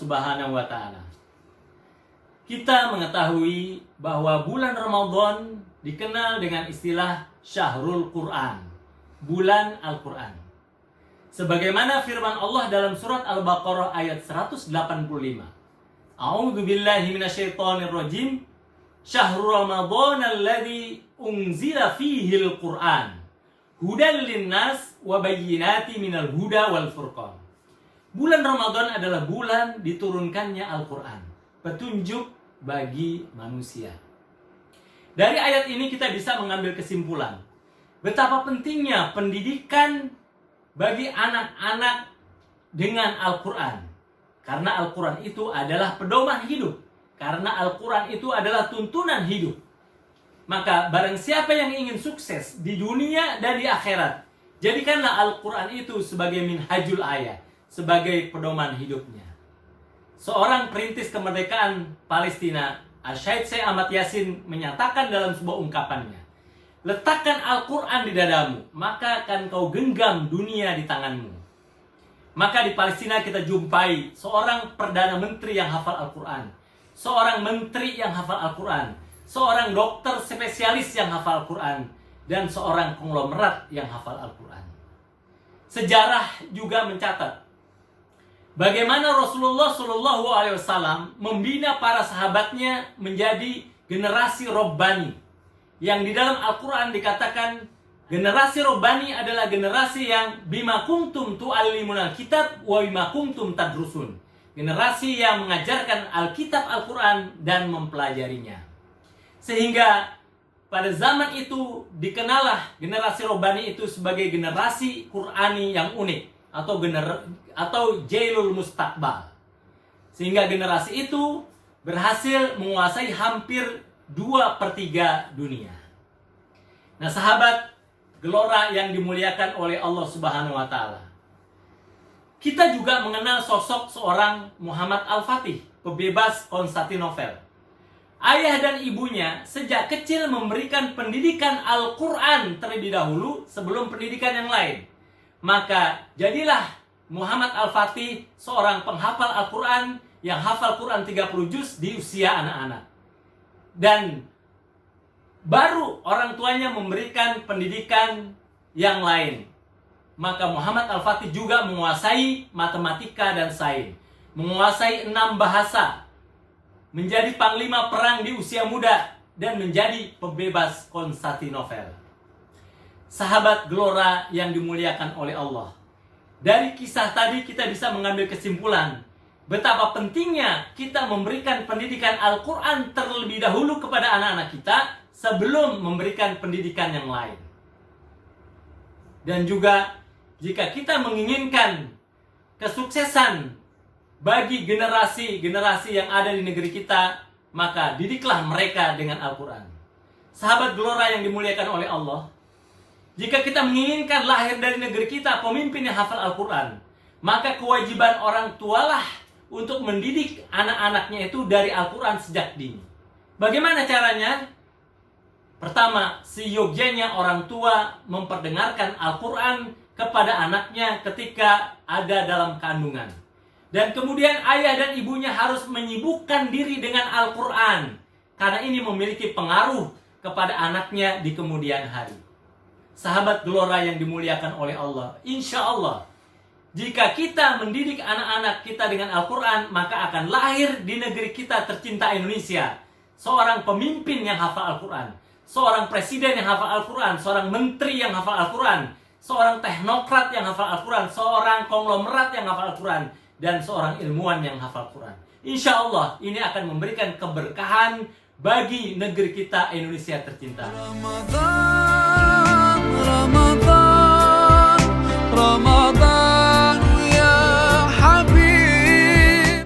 Subhanahu wa Ta'ala. Kita mengetahui bahwa bulan Ramadan dikenal dengan istilah Syahrul Quran, bulan Al-Quran. Sebagaimana firman Allah dalam surat Al-Baqarah ayat 185. A'udzu billahi minasyaitonir rajim. Syahrul Ramadan alladzi unzila fihil Qur'an. Hudan linnas wa bayyinati minal huda wal furqan. Bulan Ramadan adalah bulan diturunkannya Al-Quran, petunjuk bagi manusia. Dari ayat ini kita bisa mengambil kesimpulan betapa pentingnya pendidikan bagi anak-anak dengan Al-Quran. Karena Al-Quran itu adalah pedoman hidup. Karena Al-Quran itu adalah tuntunan hidup. Maka barang siapa yang ingin sukses di dunia dan di akhirat, jadikanlah Al-Quran itu sebagai minhajul ayat, sebagai pedoman hidupnya. Seorang perintis kemerdekaan Palestina, Syed Syekh Ahmad Yasin, menyatakan dalam sebuah ungkapannya, letakkan Al-Quran di dadamu, maka akan kau genggam dunia di tanganmu. Maka di Palestina kita jumpai seorang Perdana Menteri yang hafal Al-Quran, seorang menteri yang hafal Al-Quran, seorang dokter spesialis yang hafal Al-Quran, dan seorang konglomerat yang hafal Al-Quran. Sejarah juga mencatat bagaimana Rasulullah SAW membina para sahabatnya menjadi generasi Robbani. Yang di dalam Al-Quran dikatakan generasi Robbani adalah generasi yang bima kuntum tu'allimunal kitab wa bima kuntum tadrusun. Generasi yang mengajarkan Alkitab Al-Quran dan mempelajarinya. Sehingga pada zaman itu dikenalah generasi Robbani itu sebagai generasi Qur'ani yang unik atau Jailul Mustaqbal. Sehingga generasi itu berhasil menguasai hampir 2/3 dunia. Nah, sahabat gelora yang dimuliakan oleh Allah Subhanahu wa Ta'ala, kita juga mengenal sosok seorang Muhammad Al-Fatih, pebebas Konstantinopel. Ayah dan ibunya sejak kecil memberikan pendidikan Al-Quran terlebih dahulu sebelum pendidikan yang lain. Maka jadilah Muhammad Al-Fatih seorang penghafal Al-Quran yang hafal Quran 30 juz di usia anak-anak. Dan baru orang tuanya memberikan pendidikan yang lain. Maka Muhammad Al-Fatih juga menguasai matematika dan sains, menguasai 6 bahasa, menjadi panglima perang di usia muda, dan menjadi pebebas Konstantinopel. Sahabat gelora yang dimuliakan oleh Allah, dari kisah tadi kita bisa mengambil kesimpulan betapa pentingnya kita memberikan pendidikan Al-Quran terlebih dahulu kepada anak-anak kita sebelum memberikan pendidikan yang lain. Dan juga jika kita menginginkan kesuksesan bagi generasi-generasi yang ada di negeri kita, maka didiklah mereka dengan Al-Quran. Sahabat gelora yang dimuliakan oleh Allah, jika kita menginginkan lahir dari negeri kita pemimpin yang hafal Al-Quran, maka kewajiban orang tualah untuk mendidik anak-anaknya itu dari Al-Quran sejak dini. Bagaimana caranya? Pertama, seyogyanya orang tua memperdengarkan Al-Quran kepada anaknya ketika ada dalam kandungan. Dan kemudian ayah dan ibunya harus menyibukkan diri dengan Al-Quran, karena ini memiliki pengaruh kepada anaknya di kemudian hari. Sahabat gelora yang dimuliakan oleh Allah, insya Allah, jika kita mendidik anak-anak kita dengan Al-Quran, maka akan lahir di negeri kita tercinta Indonesia seorang pemimpin yang hafal Al-Quran, seorang presiden yang hafal Al-Quran, seorang menteri yang hafal Al-Quran, seorang teknokrat yang hafal Al-Quran, seorang konglomerat yang hafal Al-Quran, dan seorang ilmuwan yang hafal Al-Quran. Insya Allah ini akan memberikan keberkahan bagi negeri kita Indonesia tercinta. Ramadan, Ramadan, Ramadan.